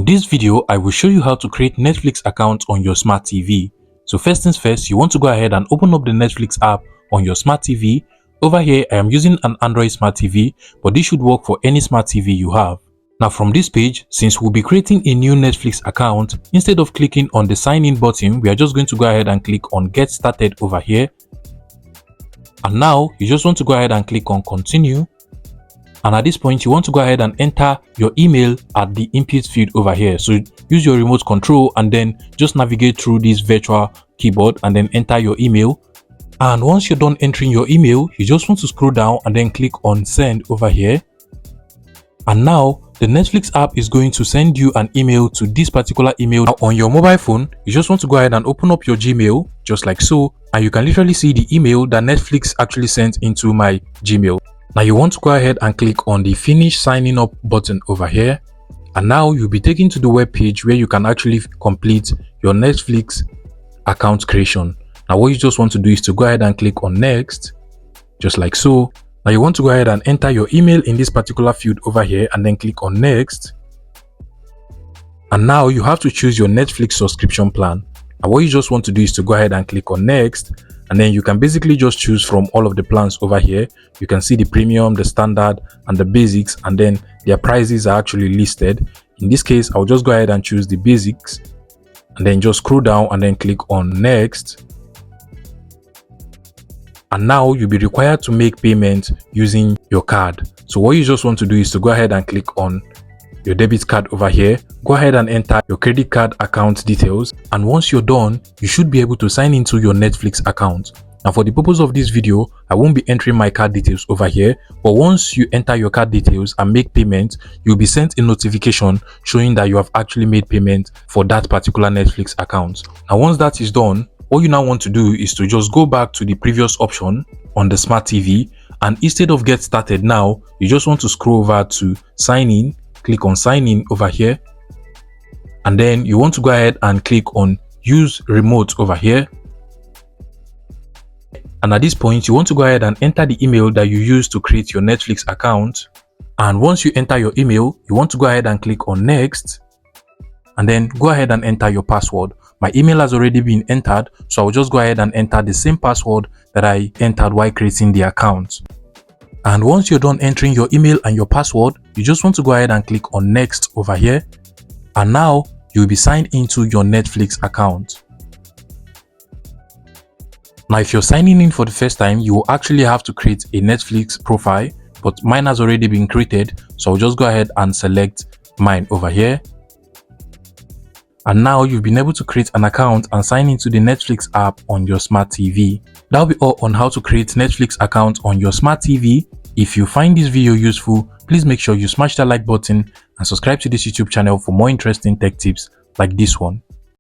this video, I will show you how to create Netflix account on your smart TV. So first things first, you want to go ahead and open up the Netflix app on your smart TV. Over here, I am using an Android smart TV, but this should work for any smart TV you have. Now from this page, since we'll be creating a new Netflix account, instead of clicking on the sign in button, we are just going to go ahead and click on get started over here. And now you just want to go ahead and click on continue. And at this point, you want to go ahead and enter your email at the input field over here. So use your remote control and then just navigate through this virtual keyboard and then enter your email. And once you're done entering your email, you just want to scroll down and then click on send over here. And now the Netflix app is going to send you an email to this particular email. Now on your mobile phone, you just want to go ahead and open up your Gmail just like so. And you can literally see the email that Netflix actually sent into my Gmail. Now you want to go ahead and click on the finish signing up button over here. And now you'll be taken to the web page where you can actually complete your Netflix account creation. Now what you just want to do is to go ahead and click on next, just like so. Now you want to go ahead and enter your email in this particular field over here and then click on next. And now you have to choose your Netflix subscription plan. And what you just want to do is to go ahead and click on next. And then you can basically just choose from all of the plans over here. You can see the premium, the standard, and the basics, and then their prices are actually listed. In this case, I'll just go ahead and choose the basics and then just scroll down and then click on next. And now you'll be required to make payment using your card. So what you just want to do is to go ahead and click on your debit card over here. Go ahead and enter your credit card account details. And once you're done, you should be able to sign into your Netflix account. Now for the purpose of this video, I won't be entering my card details over here. But once you enter your card details and make payment, you'll be sent a notification showing that you have actually made payment for that particular Netflix account. Now once that is done, all you now want to do is to just go back to the previous option on the smart TV. And instead of get started now, you just want to scroll over to sign in. Click on sign in over here, and then you want to go ahead and click on use remote over here. And at this point, you want to go ahead and enter the email that you use to create your Netflix account. And once you enter your email, you want to go ahead and click on next, and then go ahead and enter your password. My email has already been entered, so I'll just go ahead and enter the same password that I entered while creating the account. And once you're done entering your email and your password, you just want to go ahead and click on next over here. And now you'll be signed into your Netflix account. Now, if you're signing in for the first time, you will actually have to create a Netflix profile, but mine has already been created. So I'll just go ahead and select mine over here. And now you've been able to create an account and sign into the Netflix app on your smart TV. That'll be all on how to create Netflix account on your smart TV. If you find this video useful, please make sure you smash that like button and subscribe to this YouTube channel for more interesting tech tips like this one.